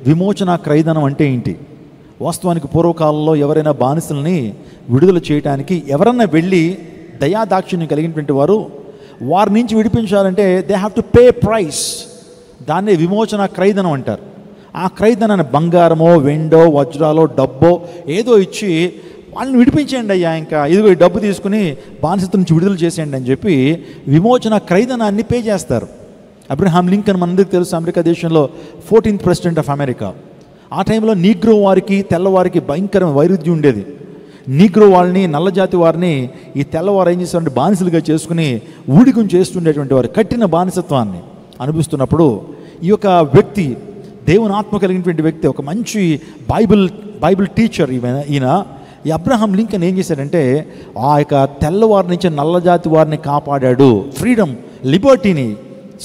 విమోచన క్రయధనం అంటే ఏంటి? వాస్తవానికి పూర్వకాలంలో ఎవరైనా బానిసల్ని విడుదల చేయడానికి ఎవరన్నా వెళ్ళి దయాదాక్షిణ్యం కలిగినటువంటి వారు వారి నుంచి విడిపించాలంటే they have to pay price. దాన్నే విమోచన క్రయధనం అంటారు. ఆ క్రయధనాన్ని బంగారమో, వెండో, వజ్రాలో, డబ్బో ఏదో ఇచ్చి వాళ్ళని విడిపించేయండి అయ్యా, ఇంకా ఇదిగో ఈ డబ్బు తీసుకుని బానిసత్వం నుంచి విడుదల చేసేయండి అని చెప్పి విమోచన క్రయధనాన్ని పే చేస్తారు. అబ్రహాం లింకన్ మనందరికీ తెలుసు, అమెరికా దేశంలో 14th ప్రెసిడెంట్ ఆఫ్ అమెరికా. ఆ టైంలో నీగ్రో వారికి తెల్లవారికి భయంకరమైన వైరుధ్యం ఉండేది. నీగ్రో వాళ్ళని, నల్లజాతి వారిని ఈ తెల్లవారు ఏం చేసేవారంటే బానిసలుగా చేసుకుని ఊడికం చేస్తుండేటువంటి వారు కఠిన బానిసత్వాన్ని అనుభవిస్తున్నప్పుడు ఈ యొక్క వ్యక్తి, దేవుని ఆత్మ కలిగినటువంటి వ్యక్తి, ఒక మంచి బైబిల్ టీచర్ ఈయన ఈ అబ్రహాం లింకన్ ఏం చేశాడంటే ఆ యొక్క తెల్లవారి నుంచి నల్లజాతి వారిని కాపాడాడు, ఫ్రీడమ్, లిబర్టీని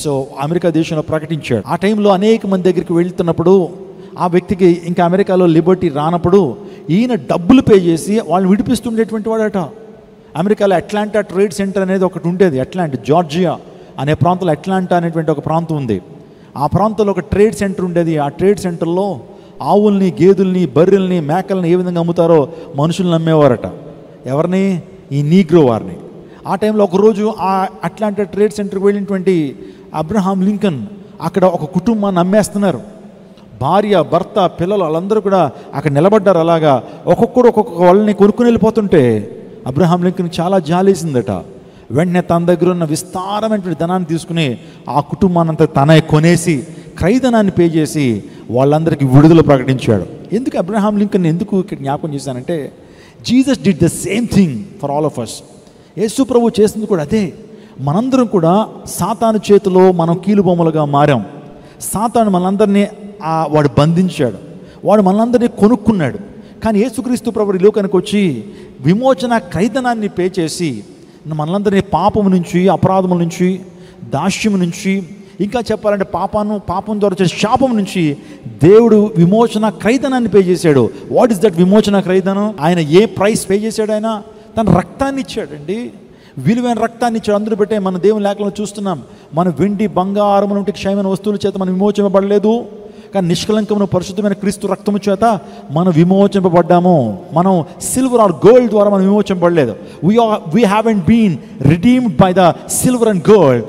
సో అమెరికా దేశంలో ప్రకటించాడు. ఆ టైంలో అనేక మంది దగ్గరికి వెళ్తున్నప్పుడు ఆ వ్యక్తికి ఇంకా అమెరికాలో లిబర్టీ రానప్పుడు ఈయన డబ్బులు పే చేసి వాళ్ళని విడిపిస్తుండేటువంటి వాడట. అమెరికాలో అట్లాంటా ట్రేడ్ సెంటర్ అనేది ఒకటి ఉండేది. జార్జియా అనే ప్రాంతంలో అట్లాంటా అనేటువంటి ఒక ప్రాంతం ఉంది. ఆ ప్రాంతంలో ఒక ట్రేడ్ సెంటర్ ఉండేది. ఆ ట్రేడ్ సెంటర్లో ఆవుల్ని, గేదెల్ని, బర్రెల్ని, మేకల్ని ఏ విధంగా అమ్ముతారో మనుషుల్ని అమ్మేవారట. ఎవరిని? ఈ నీగ్రో వారిని. ఆ టైంలో ఒకరోజు ఆ అట్లాంటా ట్రేడ్ సెంటర్కి వెళ్ళినటువంటి అబ్రహాం లింకన్ అక్కడ ఒక కుటుంబాన్ని అమ్మేస్తున్నారు. భార్య, భర్త, పిల్లలు వాళ్ళందరూ కూడా అక్కడ నిలబడ్డారు. అలాగా ఒక్కొక్కరు ఒక్కొక్క వాళ్ళని కొనుక్కుని వెళ్ళిపోతుంటే అబ్రహాం లింకన్ చాలా జాలేసిందట. వెంటనే తన దగ్గర ఉన్న విస్తారమైనటువంటి ధనాన్ని తీసుకుని ఆ కుటుంబాన్నంతా తనే కొనేసి క్రయధనాన్ని పే చేసి వాళ్ళందరికీ విడుదల ప్రకటించాడు. ఎందుకు అబ్రహాం లింకన్ ఎందుకు ఇక్కడ జ్ఞాపకం చేశానంటే Jesus did the same thing for all of us. యేసు ప్రభు చేసింది కూడా అదే. మనందరం కూడా సాతాను చేతిలో మనం కీలుబొమ్మలుగా మారాం. సాతాను మనందరినీ వాడు బంధించాడు, వాడు మనందరినీ కొనుక్కున్నాడు. కానీ యేసుక్రీస్తు ప్రభు ఈ లోకానికి వచ్చి విమోచన క్రయధనాన్ని పే చేసి మనందరినీ పాపము నుంచి, అపరాధముల నుంచి, దాస్యము నుంచి, ఇంకా చెప్పాలంటే పాపం ద్వారా వచ్చే శాపం నుంచి దేవుడు విమోచన క్రయధనాన్ని పే చేశాడు. వాట్ ఈస్ దట్ విమోచన క్రయధనం? ఆయన ఏ ప్రైస్ పే చేశాడు? ఆయన తన రక్తాన్ని ఇచ్చాడండి, విలువైన రక్తాన్ని ఇచ్చాడు. అందరూ పెట్టే మన దేవుని లేఖలో చూస్తున్నాం, మన వెండి, బంగారము నుండి క్షయమైన వస్తువుల చేత మనం విమోచింపబడలేదు, కానీ నిష్కలంకమైన పరిశుద్ధమైన క్రీస్తు రక్తము చేత మనం విమోచింపబడ్డాము. మనం సిల్వర్ ఆర్ గోల్డ్ ద్వారా మనం విమోచింపబడలేదు. we haven't been redeemed by the silver and gold,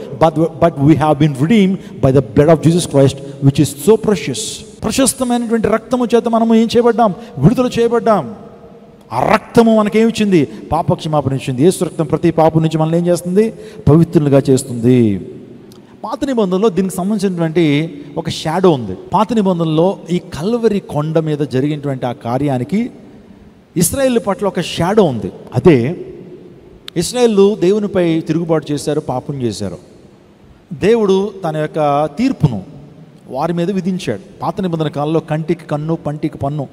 but we have been redeemed by the blood of Jesus Christ, which is so precious. ప్రశస్తమైనటువంటి రక్తము చేత మనం ఏం చేయబడ్డాం? విడుదల చేయబడ్డాం. ఆ రక్తము మనకేమిచ్చింది? పాపక్షమాపణ ఇచ్చింది. యేసు రక్తం ప్రతి పాపం నుంచి మనల్ని ఏం చేస్తుంది? పవిత్రులుగా చేస్తుంది. పాత నిబంధనలో దీనికి సంబంధించినటువంటి ఒక షాడో ఉంది. పాత నిబంధనలో ఈ కల్వరి కొండ మీద జరిగినటువంటి ఆ కార్యానికి ఇశ్రాయేలు పట్ల ఒక షాడో ఉంది. అదే ఇశ్రాయేలు దేవునిపై తిరుగుబాటు చేశారు, పాపం చేశారు. దేవుడు తన యొక్క తీర్పును వారి మీద విధించాడు. పాత నిబంధన కాలంలో కంటికి కన్ను, పంటికి పన్ను,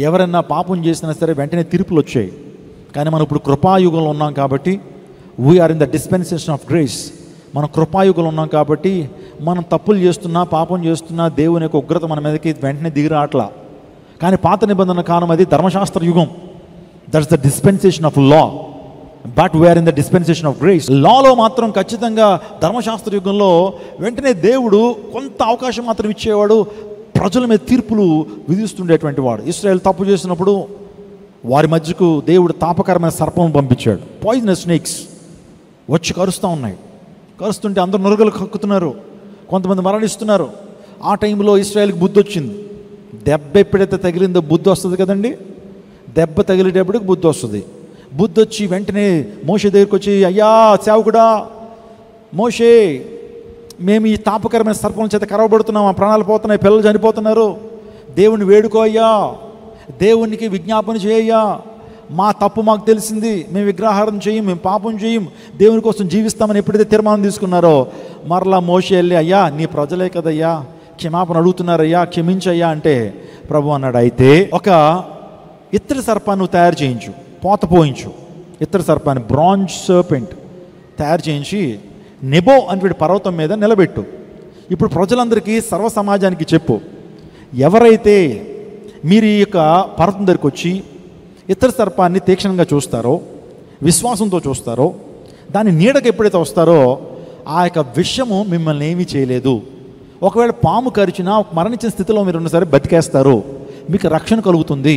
ఎవరైనా పాపం చేసినా సరే వెంటనే తీర్పులు వచ్చాయి. కానీ మనం ఇప్పుడు కృపాయుగంలో ఉన్నాం కాబట్టి, we are in the dispensation of grace. మనం కృపాయుగంలో ఉన్నాం కాబట్టి మనం తప్పులు చేస్తున్నా, పాపం చేస్తున్నా దేవుని యొక్క ఉగ్రత మన మీదకి వెంటనే దిగిరాట్లా. కానీ పాత నిబంధన కాలం అది ధర్మశాస్త్ర యుగం. That's the dispensation of law, but we are in the dispensation of grace. లాలో మాత్రం ఖచ్చితంగా ధర్మశాస్త్ర యుగంలో వెంటనే దేవుడు కొంత అవకాశం మాత్రం ఇచ్చేవాడు, ప్రజల మీద తీర్పులు విధిస్తుండేటువంటి వాడు. ఇశ్రాయేలు తప్పు చేసినప్పుడు వారి మధ్యకు దేవుడు తాపకరమైన సర్పం పంపించాడు. పాయిజనస్ స్నేక్స్ వచ్చి కరుస్తూ ఉన్నాయి. కరుస్తుంటే అందరూ నురగలు కక్కుతున్నారు, కొంతమంది మరణిస్తున్నారు. ఆ టైంలో ఇశ్రాయేల్కి బుద్ధి వచ్చింది. దెబ్బ ఎప్పుడైతే తగిలిందో బుద్ధి వస్తుంది కదండి. దెబ్బ తగిలేటప్పటికి బుద్ధి వస్తుంది. బుద్ధి వచ్చి వెంటనే మోషే దగ్గరికి వచ్చి, అయ్యా సేవకుడా మోషే, మేము ఈ తాపకరమైన సర్పం చేత కరవబడుతున్నాం, ఆ ప్రాణాలు పోతున్నాయి, పిల్లలు చనిపోతున్నారు, దేవుని వేడుకో అయ్యా, దేవునికి విజ్ఞాపన చేయయ్యా, మా తప్పు మాకు తెలిసింది, మేము విగ్రహారం చేయం, మేము పాపం చేయం, దేవుని కోసం జీవిస్తామని ఎప్పుడైతే తీర్మానం తీసుకున్నారో మరలా మోషే వెళ్ళి, అయ్యా నీ ప్రజలే కదయ్యా, క్షమాపణ అడుగుతున్నారయ్యా, క్షమించయ్యా అంటే ప్రభు అన్నాడు, అయితే ఒక ఇత్తడి సర్పాన్ని నువ్వు తయారు చేయించు, పోత పోయించు. ఇత్తడి సర్పాన్ని, బ్రాంజ్ సర్పెంట్ తయారు చేయించి నెబో అనేటువంటి పర్వతం మీద నిలబెట్టు. ఇప్పుడు ప్రజలందరికీ, సర్వ సమాజానికి చెప్పు, ఎవరైతే మీరు ఈ యొక్క పర్వతం దగ్గరికి వచ్చి ఇతర సర్పాన్ని తీక్షణంగా చూస్తారో, విశ్వాసంతో చూస్తారో, దాని నీడకు ఎప్పుడైతే వస్తారో ఆ యొక్క విషము మిమ్మల్ని ఏమీ చేయలేదు. ఒకవేళ పాము కరిచినా మరణించిన స్థితిలో మీరు ఉన్న సరే బతికేస్తారు, మీకు రక్షణ కలుగుతుంది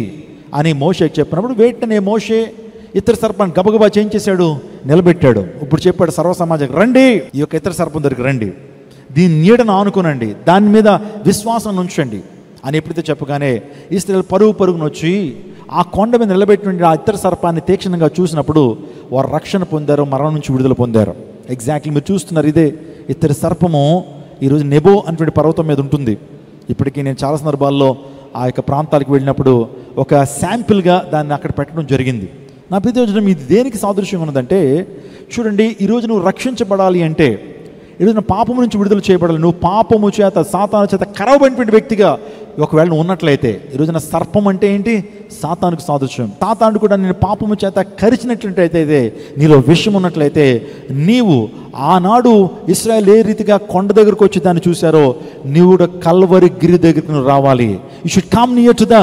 అని మోషేకి చెప్పినప్పుడు వెంటనే మోషే ఇతర సర్పాన్ని గబగబా చేంజ్ చేశాడు, నిలబెట్టాడు. ఇప్పుడు చెప్పాడు సర్వ సమాజం, రండి ఈ యొక్క ఇతర సర్పం దగ్గరికి రండి, దీని నీడను ఆనుకోనండి, దాని మీద విశ్వాసం ఉంచండి అని ఎప్పుడైతే చెప్పగానే ఇశ్రాయేలు పరుగున వచ్చి ఆ కొండ మీద నిలబెట్టి ఆ ఇతర సర్పాన్ని తీక్షణంగా చూసినప్పుడు వారు రక్షణ పొందారు, మరణం నుంచి విడుదల పొందారు. ఎగ్జాక్ట్లీ మీరు చూస్తున్నారు, ఇదే ఇతర సర్పము ఈరోజు నెబో అనేటువంటి పర్వతం మీద ఉంటుంది. ఇప్పటికీ నేను చాలా సందర్భాల్లో ఆ యొక్క ప్రాంతాలకు వెళ్ళినప్పుడు ఒక శాంపిల్గా దాన్ని అక్కడ పెట్టడం జరిగింది. నా ప్రతిరోజు ఇది దేనికి సాదృశ్యంగా ఉన్నదంటే, చూడండి, ఈరోజు నువ్వు రక్షించబడాలి అంటే, ఈరోజు పాపము నుంచి విడుదల చేయబడాలి, నువ్వు పాపము చేత సాతాను చేత కరవబడినటువంటి వ్యక్తిగా ఒకవేళ నువ్వు ఉన్నట్లయితే, ఈరోజున సర్పం అంటే ఏంటి? సాతానుకు సాదృశ్యం. సాతాను కూడా నేను పాపము చేత కరిచినట్లయితే, నీలో విషం ఉన్నట్లయితే, నీవు ఆనాడు ఇశ్రాయేలు ఏ రీతిగా కొండ దగ్గరకు వచ్చి దాన్ని చూశారో, నీవు కూడా కల్వరి గిరి దగ్గరికి నువ్వు రావాలి. You should come near to the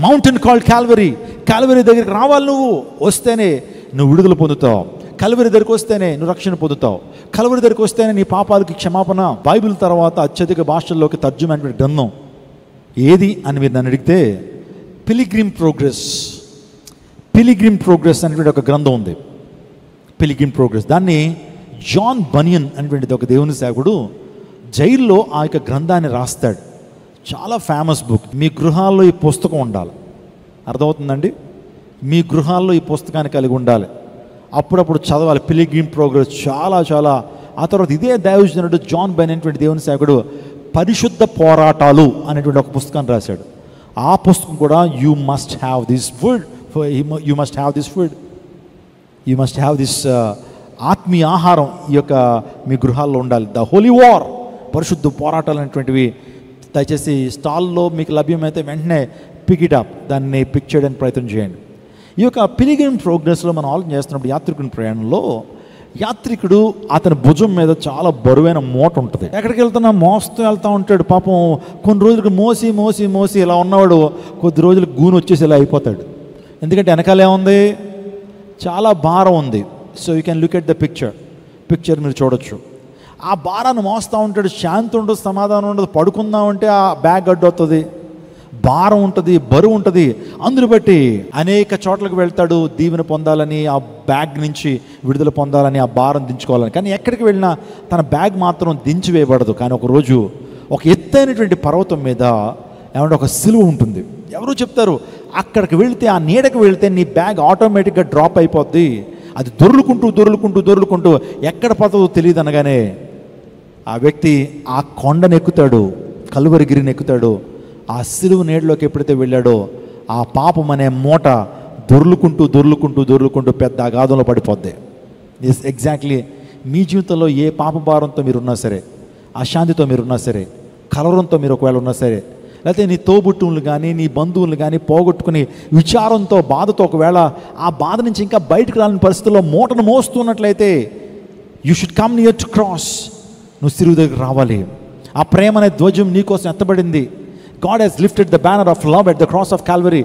mountain called Calvary. Calvary దగ్గరికి రావాలి. నువ్వు వస్తేనే నువ్వు విడుదల పొందుతావు. కల్వరి దగ్గరికి వస్తేనే నువ్వు రక్షణ పొందుతావు. కల్వరి దగ్గరికి వస్తేనే నీ పాపాలకి క్షమాపణ. బైబిల్ తర్వాత అత్యధిక భాషల్లోకి తర్జుమైనటువంటి గ్రంథం ఏది అని మీరు నన్ను అడిగితే పిలిగ్రిమ్ ప్రోగ్రెస్ అనేటువంటి ఒక గ్రంథం ఉంది. పిలిగ్రిమ్ ప్రోగ్రెస్, దాన్ని జాన్ బనియన్ అనేటువంటిది ఒక దేవుని సేవకుడు జైల్లో ఆ యొక్క గ్రంథాన్ని రాస్తాడు. చాలా ఫేమస్ బుక్. మీ గృహాల్లో ఈ పుస్తకం ఉండాలి. అర్థమవుతుందండి? మీ గృహాల్లో ఈ పుస్తకాన్ని కలిగి ఉండాలి. అప్పుడప్పుడు చదవాలి. పిలిగ్రిమ్ ప్రోగ్రెస్ చాలా చాలా. ఆ తర్వాత ఇదే దైవజనుడు జాన్ బెన్ అనేటువంటి దేవుని సేవకుడు పరిశుద్ధ పోరాటాలు అనేటువంటి ఒక పుస్తకాన్ని రాశాడు. ఆ పుస్తకం కూడా you must have this food, you must have this ఆత్మీయ ఆహారం ఈ యొక్క మీ గృహాల్లో ఉండాలి. ద హోలీ వార్, పరిశుద్ధ పోరాటాలు అనేటువంటివి దయచేసి స్టాల్లో మీకు లభ్యమైతే వెంటనే పిక్ ఇట్ అప్, దాన్ని పిక్ చేయడానికి ప్రయత్నం చేయండి. ఈ యొక్క పిలిగ్రిమ్ ప్రోగ్రెస్లో మనం ఆలోచన చేస్తున్నప్పుడు యాత్రికుని ప్రయాణంలో యాత్రికుడు అతని భుజం మీద చాలా బరువైన మూట ఉంటుంది. ఎక్కడికి వెళ్తున్నా మోస్తూ వెళ్తూ ఉంటాడు. పాపం కొన్ని రోజులకు మోసి ఇలా ఉన్నవాడు కొద్ది రోజులకు గూను వచ్చేసి ఇలా అయిపోతాడు. ఎందుకంటే వెనకాల ఏముంది? చాలా భారం ఉంది. So you can look at the picture మీరు చూడొచ్చు. ఆ భారాన్ని మోస్తూ ఉంటాడు. శాంతి ఉండదు, సమాధానం ఉండదు. పడుకుందామంటే ఆ బ్యాగ్ అడ్డవుతుంది, భారం ఉంటుంది, బరువు ఉంటుంది. అందును బట్టి అనేక చోట్లకు వెళ్తాడు దీవెన పొందాలని, ఆ బ్యాగ్ నుంచి విడుదల పొందాలని, ఆ భారం దించుకోవాలని. కానీ ఎక్కడికి వెళ్ళినా తన బ్యాగ్ మాత్రం దించివేయబడదు. కానీ ఒకరోజు ఒక ఎత్తైనటువంటి పర్వతం మీద ఏమంటే ఒక సిలువ ఉంటుంది. ఎవరు చెప్తారు అక్కడికి వెళితే, ఆ నీడకు వెళితే నీ బ్యాగ్ ఆటోమేటిక్గా డ్రాప్ అయిపోద్ది. అది దొర్లుకుంటూ ఎక్కడ పడుతుందో తెలియదు అనగానే ఆ వ్యక్తి ఆ కొండను ఎక్కుతాడు, కల్వరి గిరిని ఎక్కుతాడు. ఆ సిలువ నీడలోకి ఎప్పుడైతే వెళ్ళాడో ఆ పాపం అనే మూట దొర్లుకుంటూ పెద్ద అగాధంలో పడిపోద్ది. దిస్ ఎగ్జాక్ట్లీ మీ జీవితంలో ఏ పాప భారంతో మీరున్నా సరే, అశాంతితో మీరున్నా సరే, కలవరంతో మీరు ఒకవేళ ఉన్నా సరే, లేకపోతే నీ తోబుట్టువులు కానీ నీ బంధువులు కానీ పోగొట్టుకుని విచారంతో బాధతో ఒకవేళ ఆ బాధ నుంచి ఇంకా బయటకు రాని పరిస్థితుల్లో మూటను మోస్తున్నట్లయితే, you should come near to cross. నువ్వు సిలువ దగ్గరికి రావాలి. ఆ ప్రేమ అనే ధ్వజం నీకోసం ఎత్తబడింది. God has lifted the banner of love at the cross of Calvary.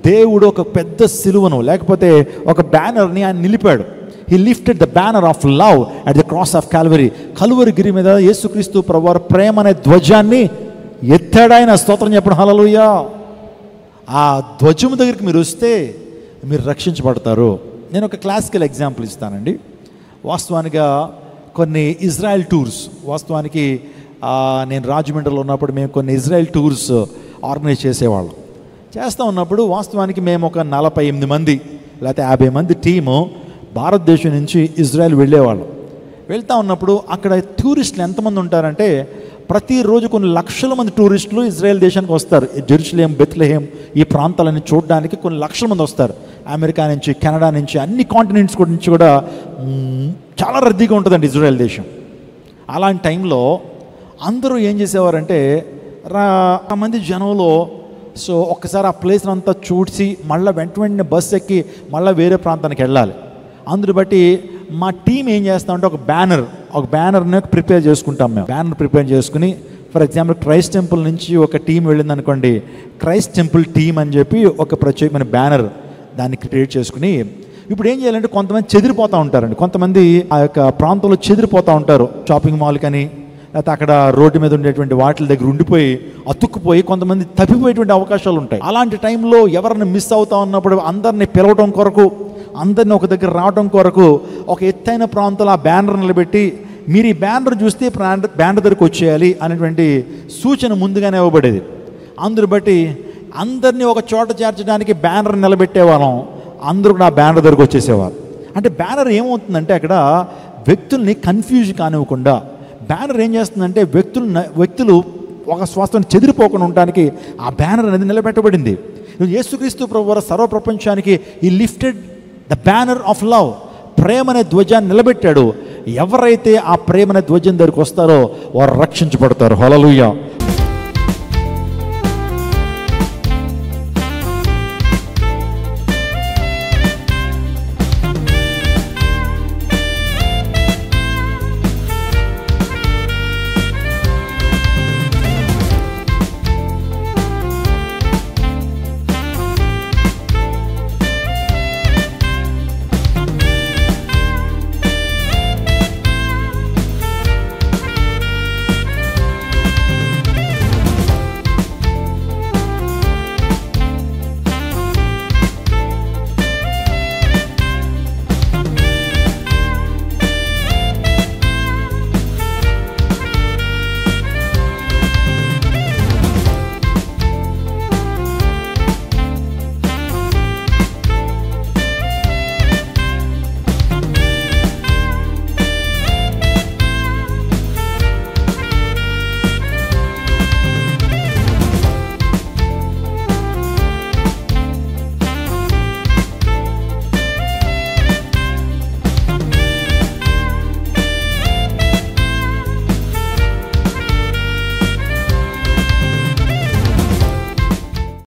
దేవుడు ఒక పెద్ద సిలువను లేకపోతే ఒక బ్యానర్ని ఆయన నిలిపాడు. He lifted the banner of love at the cross of Calvary. Calvary గిరి మీద యేసుక్రీస్తు ప్రభువారు ప్రేమ అనే ధ్వజాన్ని ఎత్తాడు. ఆయన స్తోత్రం చెప్పండి, హల్లెలూయా. ఆ ధ్వజము దగ్గరికి మీరు వస్తే మీరు రక్షించబడతారు. నేను ఒక క్లాసికల్ ఎగ్జాంపుల్ ఇస్తానండి. వాస్తవానిగా కొన్ని ఇజ్రాయెల్ టూర్స్, వాస్తవానికి నేను రాజమండ్రిలో ఉన్నప్పుడు మేము కొన్ని ఇజ్రాయెల్ టూర్స్ ఆర్గనైజ్ చేస్తూ ఉన్నప్పుడు వాస్తవానికి మేము ఒక 48 మంది లేకపోతే 50 మంది టీము భారతదేశం నుంచి ఇజ్రాయెల్ వెళ్ళేవాళ్ళం. వెళ్తూ ఉన్నప్పుడు అక్కడ టూరిస్టులు ఎంతమంది ఉంటారంటే, ప్రతిరోజు కొన్ని లక్షల మంది టూరిస్టులు ఇజ్రాయెల్ దేశానికి వస్తారు. జెరూసలేం, బెత్లెహేం ఈ ప్రాంతాలని చూడడానికి కొన్ని లక్షల మంది వస్తారు. అమెరికా నుంచి, కెనడా నుంచి, అన్ని కాంటినెంట్స్ నుంచి కూడా చాలా రద్దీగా ఉంటుందండి ఇజ్రాయెల్ దేశం. అలాంటి టైంలో అందరూ ఏం చేసేవారంటే, మంది జనంలో సో ఒక్కసారి ఆ ప్లేస్ అంతా చూసి మళ్ళీ వెంటనే బస్సు ఎక్కి మళ్ళీ వేరే ప్రాంతానికి వెళ్ళాలి. అందుని బట్టి మా టీం ఏం చేస్తామంటే ఒక బ్యానర్ని ప్రిపేర్ చేసుకుంటాం. మేము బ్యానర్ ప్రిపేర్ చేసుకుని, ఫర్ ఎగ్జాంపుల్ క్రైస్ట్ టెంపుల్ నుంచి ఒక టీం వెళ్ళింది అనుకోండి, క్రైస్ట్ టెంపుల్ టీం అని చెప్పి ఒక ప్రత్యేకమైన బ్యానర్ దాన్ని క్రియేట్ చేసుకుని, ఇప్పుడు ఏం చేయాలంటే కొంతమంది చెదిరిపోతూ ఉంటారండి. కొంతమంది ఆ యొక్క ప్రాంతంలో చెదిరిపోతూ ఉంటారు. షాపింగ్ మాల్ కానీ లేకపోతే అక్కడ రోడ్డు మీద ఉండేటువంటి వాటి దగ్గర ఉండిపోయి అతుక్కుపోయి కొంతమంది తప్పిపోయేటువంటి అవకాశాలు ఉంటాయి. అలాంటి టైంలో ఎవరిని మిస్ అవుతా ఉన్నప్పుడు అందరినీ పిలవడం కొరకు, అందరినీ ఒక దగ్గర రావడం కొరకు ఒక ఎత్తైన ప్రాంతంలో ఆ బ్యానర్ నిలబెట్టి, మీరు ఈ బ్యానర్ చూస్తే బ్యానర్ దగ్గరికి వచ్చేయాలి అనేటువంటి సూచన ముందుగానే ఇవ్వబడేది. అందుని బట్టి అందరినీ ఒక చోట చేర్చడానికి బ్యానర్ నిలబెట్టేవాళ్ళం, అందరూ కూడా ఆ బ్యానర్ దగ్గరకు వచ్చేసేవారు. అంటే బ్యానర్ ఏమవుతుందంటే అక్కడ వ్యక్తుల్ని కన్ఫ్యూజ్ కానివ్వకుండా, బ్యానర్ ఏం చేస్తుందంటే వ్యక్తులు ఒక శ్వాసను చెదిరిపోకుండా ఉండడానికి ఆ బ్యానర్ అనేది నిలబెట్టబడింది. యేసుక్రీస్తు ప్రభువారు సర్వప్రపంచానికి ఈ lifted the banner of love, ప్రేమనే ధ్వజాన్ని నిలబెట్టాడు. ఎవరైతే ఆ ప్రేమనే ధ్వజం దగ్గరికి వస్తారో వారు రక్షించబడతారు. హల్లెలూయా.